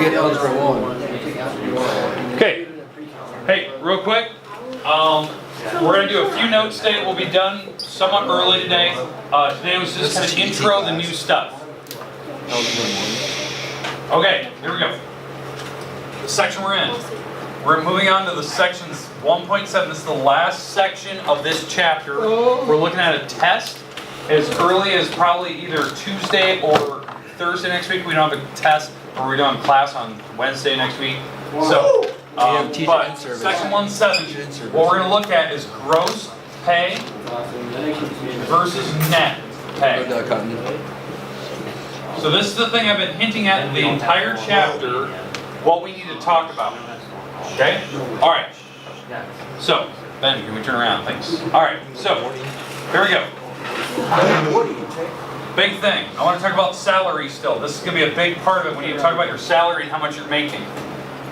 get algebra 1. Okay. Hey, real quick. We're going to do a few notes today. We'll be done somewhat early today. Today was just kind of intro the new stuff. Okay, here we go. The section we're in. We're moving on to the sections 1.7. This is the last section of this chapter. We're looking at a test as early as probably either Tuesday or Thursday next week. We don't have a test, or we don't have class on Wednesday next week. So, but section 1.7, what we're going to look at is gross pay versus net pay. So this is the thing I've been hinting at in the entire chapter, what we need to talk about. Okay? Alright. So, Ben, can we turn around? Thanks. Alright, so, here we go. Big thing. I want to talk about salary still. This is going to be a big part of it when you talk about your salary and how much you're making.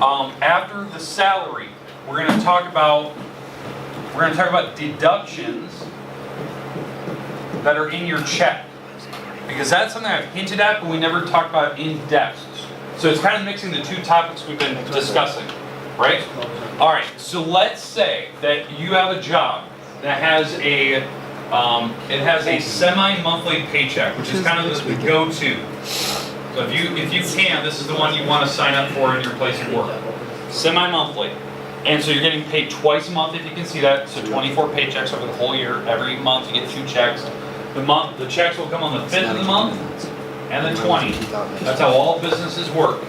After the salary, we're going to talk about deductions that are in your check. Because that's something I've hinted at, but we never talked about in depth. So it's kind of mixing the two topics we've been discussing, right? All right. So let's say that you have a job that has a semi-monthly paycheck, which is kind of the go-to. So if you can, this is the one you want to sign up for in your place of work. Semi-monthly. And so you're getting paid twice a month if you can see that. So 24 paychecks over the whole year. Every month you get 2 checks. The checks will come on the 5th of the month and the 20th. That's how all businesses work.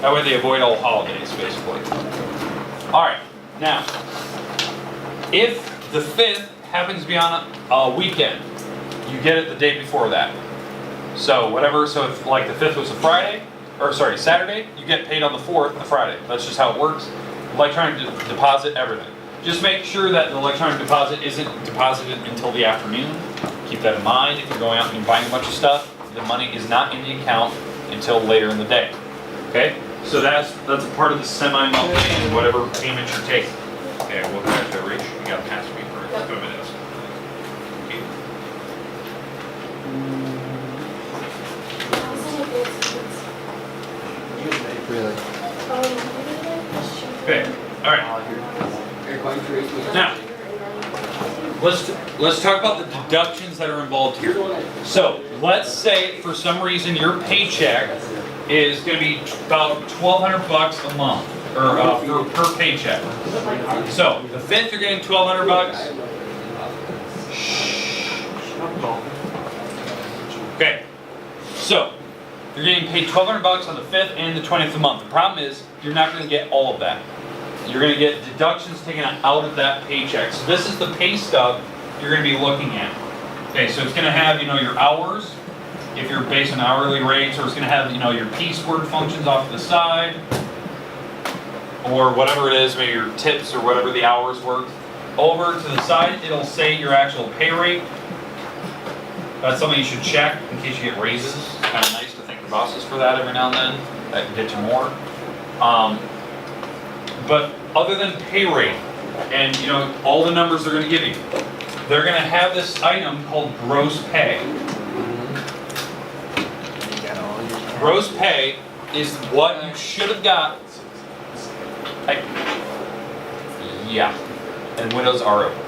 That way they avoid all holidays, basically. Alright, now, if the 5th happens to be on a weekend, you get it the day before that. So whatever, so if like the 5th was a Saturday, you get paid on the 4th, the Friday. That's just how it works. Electronic deposit, everything. Just make sure that the electronic deposit isn't deposited until the afternoon. Keep that in mind. If you're going out and you're buying a bunch of stuff, the money is not in the account until later in the day. Okay? So that's a part of the semi-monthly and whatever payment you're taking. Okay, we'll go back to Rich. You got to pass me for 2 minutes. Really? Okay. All right. Now, let's talk about the deductions that are involved here. So let's say for some reason your paycheck is going to be about $1,200 a month, or per paycheck. So the 5th you're getting $1,200. Okay. So you're getting paid $1,200 on the 5th and the 20th of the month. The problem is you're not going to get all of that. You're going to get deductions taken out of that paycheck. So this is the pay stub you're going to be looking at. Okay, so it's going to have, your hours, if you're based on hourly rates, or it's going to have, your piece word functions off to the side, or whatever it is, maybe your tips or whatever the hours work. Over to the side, it'll say your actual pay rate. That's something you should check in case you get raises. It's kind of nice to thank your bosses for that every now and then. That can get you more. But other than pay rate, and all the numbers they're going to give you, they're going to have this item called gross pay. Gross pay is what you should have got. Yeah, and windows are open.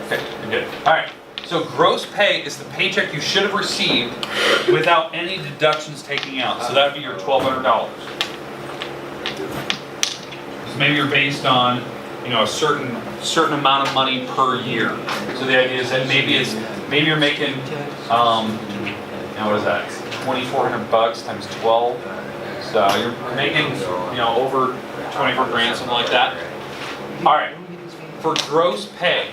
Okay, you're good. All right. So gross pay is the paycheck you should have received without any deductions taken out. So that would be your $1,200. Because maybe you're based on, a certain amount of money per year. So the idea is that maybe you're making, what is that? $2,400 times 12. So you're making, over 24 grand, something like that. All right. For gross pay,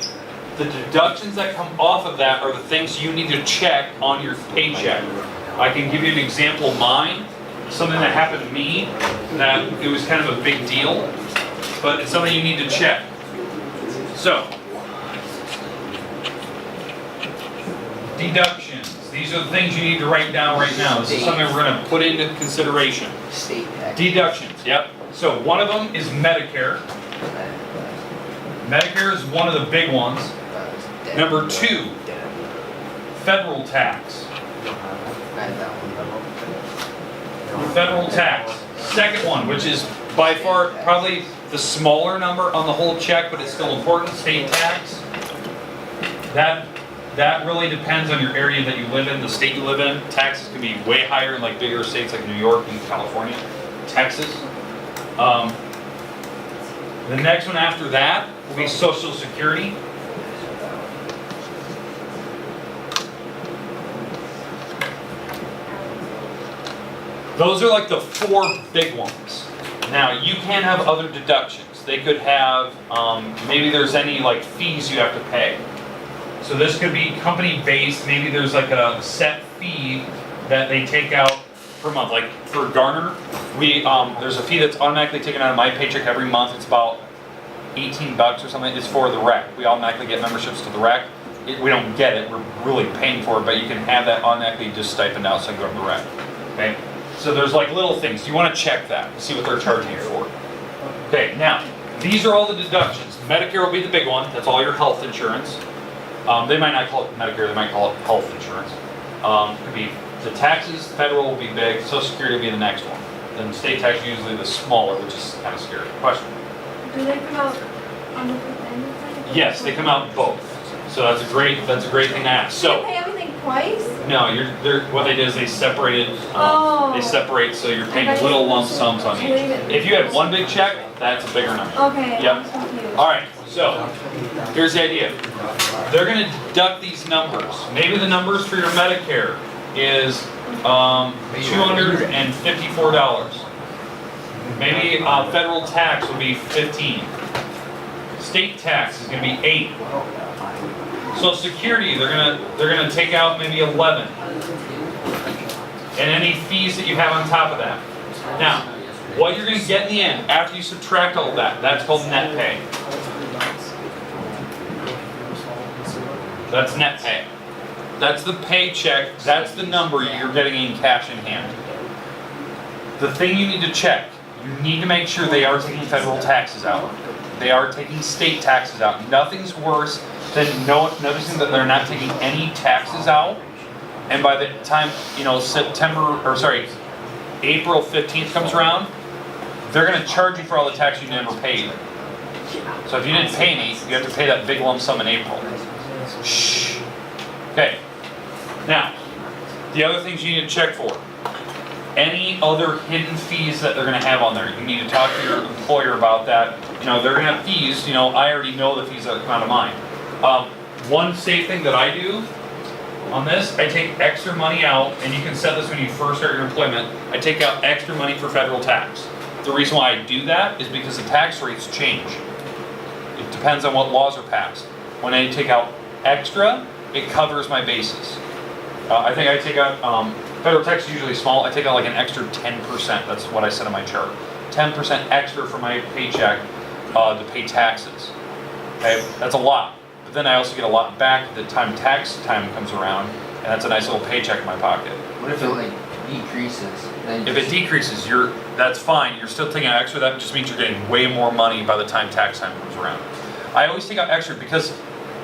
the deductions that come off of that are the things you need to check on your paycheck. I can give you an example of mine, something that happened to me, that it was kind of a big deal, but it's something you need to check. So, deductions. These are the things you need to write down right now. This is something we're going to put into consideration. Deductions, yep. So one of them is Medicare. Medicare is one of the big ones. Number 2, federal tax. federal tax. Second one, which is by far probably the smaller number on the whole check, but it's still important, state tax. That really depends on your area that you live in, the state you live in. Taxes can be way higher in like bigger states like New York and California, Texas. The next one after that will be Social Security. Those are like the 4 big ones. Now, you can have other deductions. They could have, maybe there's any like fees you have to pay. So this could be company-based. Maybe there's like a set fee that they take out per month. Like for Garner, there's a fee that's automatically taken out of my paycheck every month. It's about $18 or something. It's for the rec. We automatically get memberships to the rec. We don't get it. We're really paying for it, but you can have that automatically just stipend out so I can go to the rec. Okay. So there's like little things. You want to check that and see what they're charging you for. Okay. Now, these are all the deductions. Medicare will be the big one. That's all your health insurance. They might not call it Medicare, they might call it health insurance. Could be the taxes, federal will be big, Social Security will be the next one. Then state tax usually the smaller, which is kind of scary. Question? Do they come out on the end? Yes, they come out both. So that's a great thing to ask. Do they So pay everything twice? no, what they do is they separate it. They separate so you're paying Okay. little lump sums on each. If you had one big check, that's a bigger number. Okay, Yep. I'm confused. All right, so here's the idea. They're going to deduct these numbers. Maybe the numbers for your Medicare is $254. Maybe federal tax will be $15. State tax is going to be $8. Social Security, they're gonna take out maybe $11. And any fees that you have on top of that. Now, what you're going to get in the end, after you subtract all of that, that's called net pay. That's net pay. That's the paycheck, that's the number you're getting in cash in hand. The thing you need to check, you need to make sure they are taking federal taxes out. They are taking state taxes out. Nothing's worse than noticing that they're not taking any taxes out. And by the time, April 15th comes around, they're going to charge you for all the tax you never paid. So if you didn't pay any, you have to pay that big lump sum in April. Shh. Okay. Now, the other things you need to check for. Any other hidden fees that they're going to have on there. You need to talk to your employer about that. They're going to have fees. I already know the fees that come out of mine. One safe thing that I do on this, I take extra money out, and you can set this when you first start your employment. I take out extra money for federal tax. The reason why I do that is because the tax rates change. It depends on what laws are passed. When I take out extra, it covers my bases. I think I take out, federal tax is usually small, I take out like an extra 10%, that's what I set on my chart. 10% extra for my paycheck to pay taxes. Okay, that's a lot. But then I also get a lot back the time tax time comes around, and that's a nice little paycheck in my pocket. What if it like decreases? Then If it decreases, that's fine. You're still taking out extra. That just means you're getting way more money by the time tax time comes around. I always take out extra because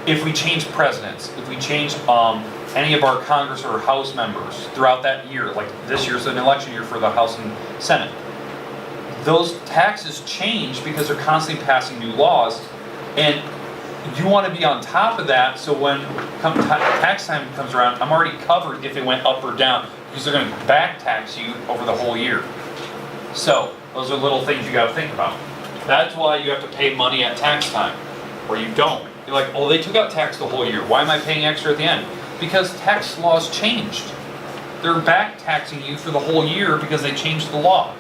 if we change presidents, if we change any of our Congress or House members throughout that year, like this year's an election year for the House and Senate, those taxes change because they're constantly passing new laws, and you want to be on top of that so when tax time comes around, I'm already covered if it went up or down, because they're going to back tax you over the whole year. So those are little things you got to think about. That's why you have to pay money at tax time, or you don't. You're like, oh, they took out tax the whole year. Why am I paying extra at the end? Because tax laws changed. They're back taxing you for the whole year because they changed the law.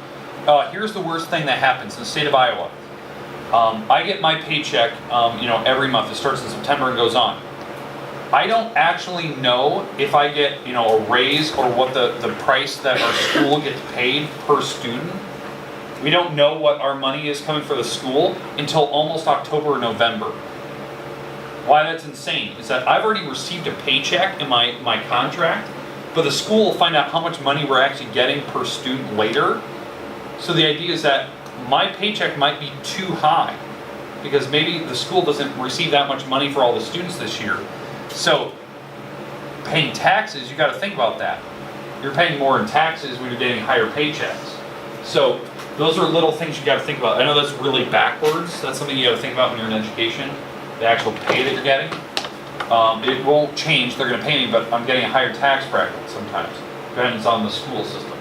Here's the worst thing that happens in the state of Iowa. I get my paycheck, every month. It starts in September and goes on. I don't actually know if I get, a raise or what the price that our school gets paid per student. We don't know what our money is coming for the school until almost October or November. Why that's insane is that I've already received a paycheck in my contract, but the school will find out how much money we're actually getting per student later. So the idea is that my paycheck might be too high because maybe the school doesn't receive that much money for all the students this year. So paying taxes, you got to think about that. you're paying more in taxes when you're getting higher paychecks. So those are little things you gotta think about. I know that's really backwards. That's something you gotta think about when you're in education, the actual pay that you're getting. It won't change, they're gonna pay me, but I'm getting a higher tax bracket sometimes. Depends on the school system.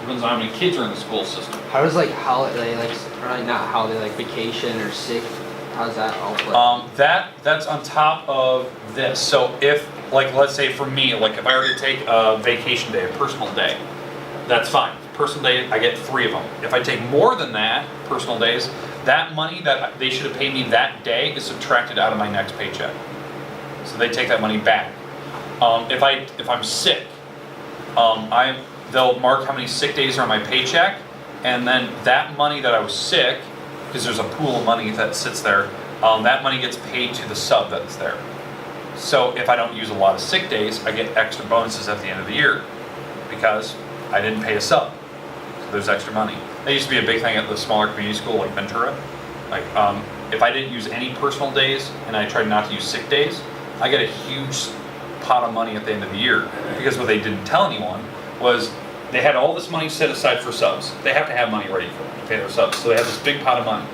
Depends on how many kids are in the school system. How does like holiday, or like not holiday, like vacation or sick, how does that all play? That's on top of this. So if, like, let's say for me, like if I were to take a vacation day, a personal day, that's fine. Personal day, I get 3 of them. If I take more than that, personal days, that money that they should have paid me that day is subtracted out of my next paycheck. So they take that money back. If I'm sick, they'll mark how many sick days are on my paycheck, and then that money that I was sick, because there's a pool of money that sits there, that money gets paid to the sub that's there. So if I don't use a lot of sick days, I get extra bonuses at the end of the year because I didn't pay a sub. So there's extra money. That used to be a big thing at the smaller community school like Ventura. Like if I didn't use any personal days and I tried not to use sick days, I get a huge pot of money at the end of the year. Because what they didn't tell anyone was they had all this money set aside for subs. They have to have money ready to pay their subs. So they have this big pot of money.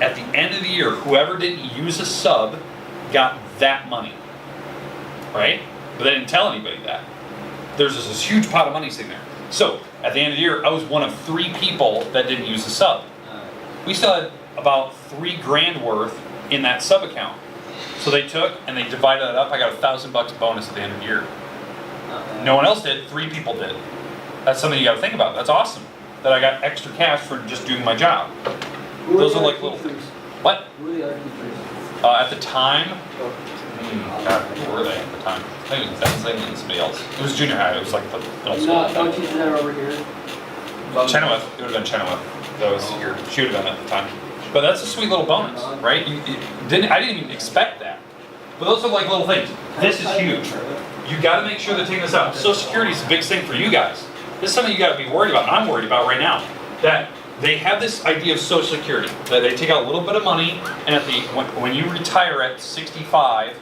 At the end of the year, whoever didn't use a sub got that money. Right? But they didn't tell anybody that. There's this huge pot of money sitting there. So at the end of the year, I was one of 3 people that didn't use a sub. We still had about $3,000 worth in that sub account. So they took and they divided that up. I got $1,000 bonus at the end of the year. No one else did. 3 people did. That's something you got to think about. That's awesome. That I got extra cash for just doing my job. Those are like little things. What? At the time, God, who were they at the time? I think it was Bensley and somebody else. It was junior high. It was like the middle school. Don't teach that over here. Chenoweth. It would have been Chenoweth. That was here. She would have been at the time. But that's a sweet little bonus, right? I didn't even expect that. But those are like little things. This is huge. You got to make sure they're taking this out. Social Security is a big thing for you guys. This is something you got to be worried about. I'm worried about right now. That they have this idea of Social Security, that they take out a little bit of money, and when you retire at 65,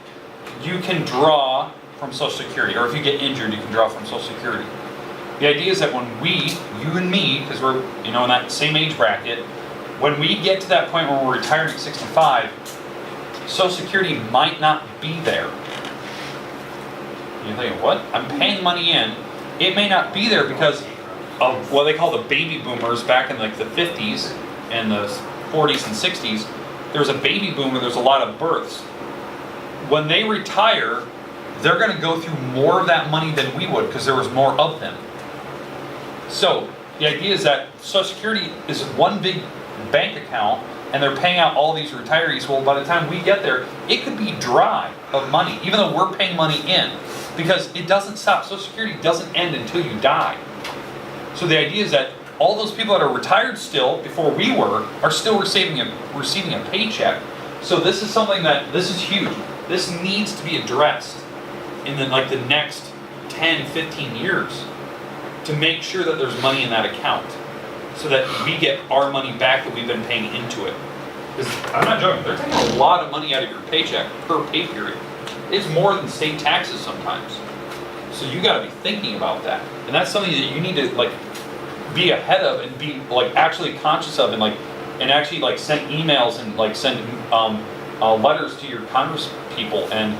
you can draw from Social Security, or if you get injured, you can draw from Social Security. The idea is that when you and me, because we're in that same age bracket, when we get to that point where we're retiring at 65, Social Security might not be there. You're thinking, what? I'm paying money in. It may not be there because of what they call the baby boomers back in like the 50s and the 40s and 60s. There was a baby boom where there's a lot of births. When they retire, they're going to go through more of that money than we would because there was more of them. So the idea is that Social Security is one big bank account and they're paying out all these retirees. Well, by the time we get there, it could be dry of money, even though we're paying money in, because it doesn't stop. Social Security doesn't end until you die. So the idea is that all those people that are retired still, before we were, are still receiving a paycheck. So this is something this is huge. This needs to be addressed in the next 10, 15 years to make sure that there's money in that account so that we get our money back that we've been paying into it. Because I'm not joking, they're taking a lot of money out of your paycheck per pay period. It's more than state taxes sometimes. So you gotta be thinking about that. And that's something that you need to be ahead of and be actually conscious of and actually send emails and send letters to your Congress people and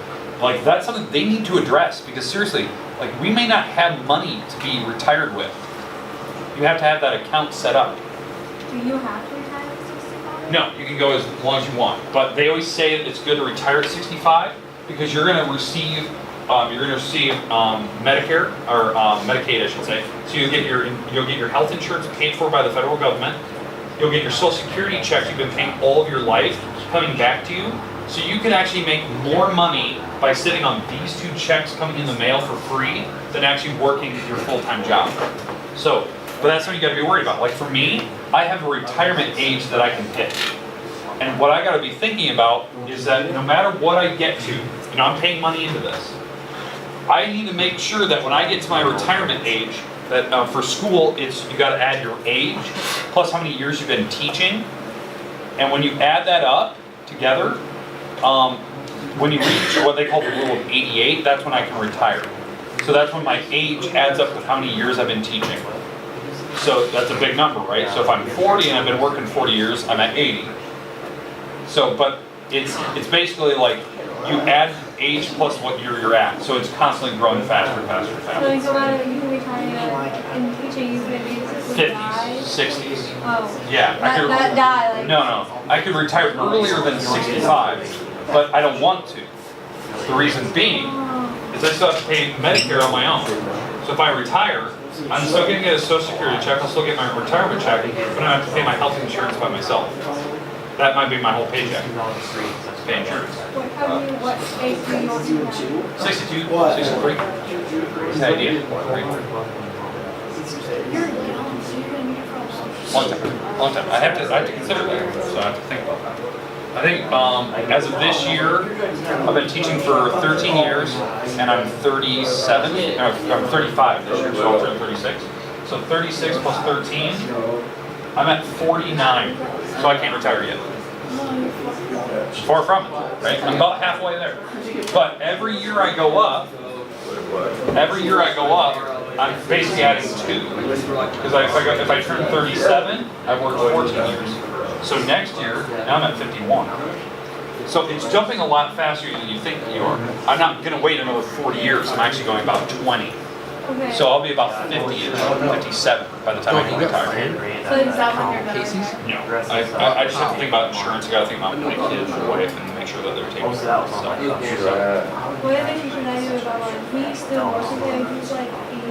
that's something they need to address because seriously, we may not have money to be retired with. You have to have that account set up. Do you have to retire at 65? No, you can go as long as you want. But they always say it's good to retire at 65 because you're going to receive Medicare or Medicaid, I should say. So you'll get your health insurance paid for by the federal government. You'll get your Social Security checks you've been paying all of your life coming back to you. So you can actually make more money by sitting on these 2 checks coming in the mail for free than actually working your full-time job. So, but that's something you got to be worried about. Like for me, I have a retirement age that I can pick. And what I got to be thinking about is that no matter what I get to, I'm paying money into this. I need to make sure that when I get to my retirement age, that for school, you got to add your age plus how many years you've been teaching. And when you add that up together, when you reach what they call the rule of 88, that's when I can retire. So that's when my age adds up with how many years I've been teaching. So that's a big number, right? So if I'm 40 and I've been working 40 years, I'm at 80. So, but it's basically like you add age plus what year you're at. So it's constantly growing faster and faster and So faster. you go out and you can retire in teaching, you can basically die. 50s, 60s. Oh. Yeah, I could. Not die, like. No. I could retire earlier than 65, but I don't want to. The reason being is I still have to pay Medicare on my own. So if I retire, I'm still going to get a Social Security check, I'll still get my retirement check, but I have to pay my health insurance by myself. That might be my whole paycheck. Pay insurance. What age do you want to have? 62, 63. That's the idea. You're young, so you're gonna need it for a Long time. I have to consider that, so I have to think about that. I think as of this year, I've been teaching for 13 years, and I'm 37. I'm 35 this year, so I'll turn 36. So 36 plus 13, I'm at 49, so I can't retire yet. Far from it, right? I'm about halfway there. But every year I go up, I'm basically adding 2. Because if I turn 37, I've worked 14 years. So next year, now I'm at 51. So it's jumping a lot faster than you think you are. I'm not going to wait another 40 years. I'm actually going about 20. Okay. So I'll be about 50-ish, 57 by the time I can retire. So is that when you're gonna Casey's? retire? No, I just have to think about insurance. I got to think about my kids and wife and make sure that they're taken care of. So. One of the teachers I knew about one, he's still working there, he's like 80.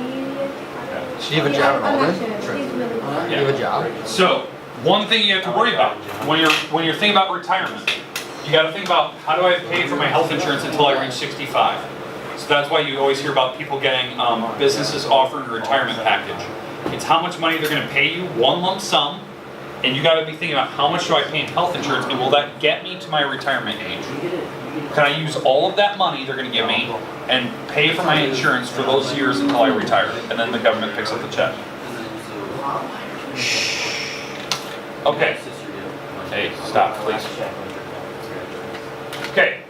Do you have a job I'm at not the sure, moment? he's really good. Do you have a job? So one thing you have to worry about when you're thinking about retirement, you got to think about how do I pay for my health insurance until I reach 65. So that's why you always hear about people getting businesses offering a retirement package. It's how much money they're going to pay you, one lump sum, and you got to be thinking about how much do I pay in health insurance, and will that get me to my retirement age? Can I use all of that money they're going to give me and pay for my insurance for those years until I retire, and then the government picks up the check? Okay. Hey, stop, please. Okay,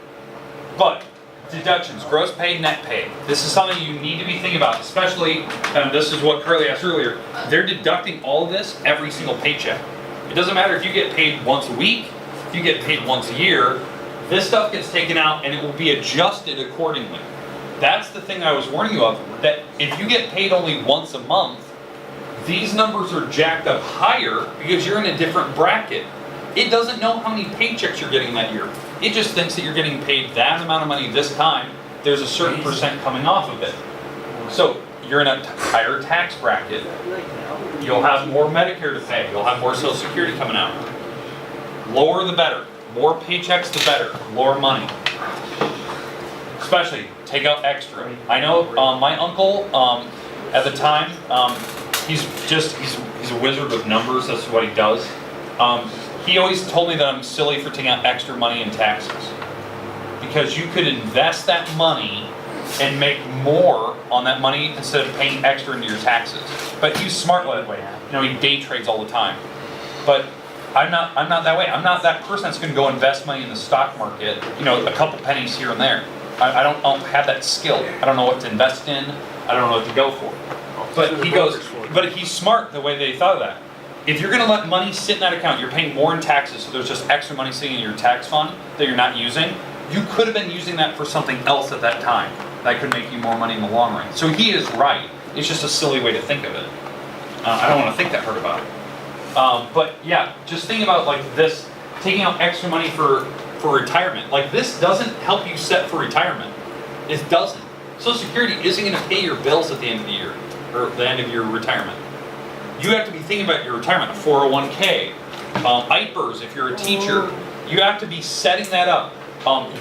but deductions, gross pay, net pay. This is something you need to be thinking about, especially, and this is what Carly asked earlier, they're deducting all of this every single paycheck. It doesn't matter if you get paid once a week, if you get paid once a year, this stuff gets taken out and it will be adjusted accordingly. That's the thing I was warning you of, that if you get paid only once a month, these numbers are jacked up higher because you're in a different bracket. It doesn't know how many paychecks you're getting that year. It just thinks that you're getting paid that amount of money this time. There's a certain percent coming off of it. So you're in a higher tax bracket. You'll have more Medicare to pay. You'll have more Social Security coming out. Lower the better. More paychecks the better. More money. Especially take out extra. I know my uncle at the time, he's a wizard with numbers. That's what he does. He always told me that I'm silly for taking out extra money in taxes. Because you could invest that money and make more on that money instead of paying extra into your taxes. But he's smart that way. You know, he day trades all the time. But I'm not that way. I'm not that person that's going to go invest money in the stock market, you know, a couple pennies here and there. I don't have that skill. I don't know what to invest in. I don't know what to go for. But he's smart the way they thought of that. If you're going to let money sit in that account, you're paying more in taxes, so there's just extra money sitting in your tax fund that you're not using. You could have been using that for something else at that time that could make you more money in the long run. So he is right. It's just a silly way to think of it. I don't want to think that hard about it. But yeah, just think about like this, taking out extra money for retirement. Like this doesn't help you set for retirement. It doesn't. Social Security isn't going to pay your bills at the end of the year or the end of your retirement. You have to be thinking about your retirement, a 401k, IPERS if you're a teacher. You have to be setting that up.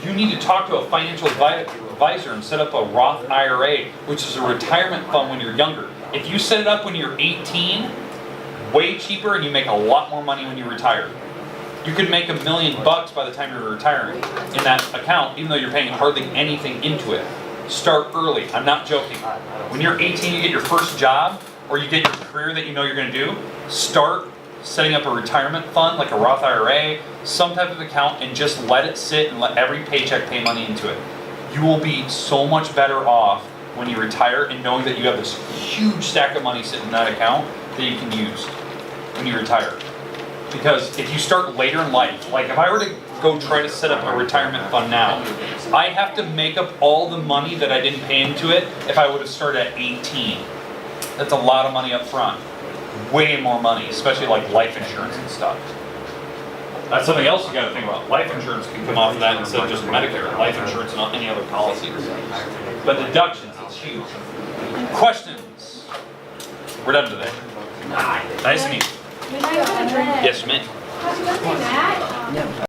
You need to talk to a financial advisor and set up a Roth IRA, which is a retirement fund when you're younger. If you set it up when you're 18, way cheaper and you make a lot more money when you retire. You could make $1 million by the time you're retiring in that account, even though you're paying hardly anything into it. Start early. I'm not joking. When you're 18, you get your first job, or you get your career that you know you're going to do, start setting up a retirement fund like a Roth IRA, some type of account, and just let it sit and let every paycheck pay money into it. You will be so much better off when you retire, and knowing that you have this huge stack of money sitting in that account that you can use when you retire. Because if you start later in life, like if I were to go try to set up a retirement fund now, I have to make up all the money that I didn't pay into it if I would have started at 18. That's a lot of money up front. Way more money, especially like life insurance and stuff. That's something else you gotta think about. Life insurance can come off of that instead of just Medicare. Life insurance and any other policies. But deductions, it's huge. Questions? We're done today. Nice to meet you. We're not gonna drink. Yes, ma'am. Happy birthday, Matt.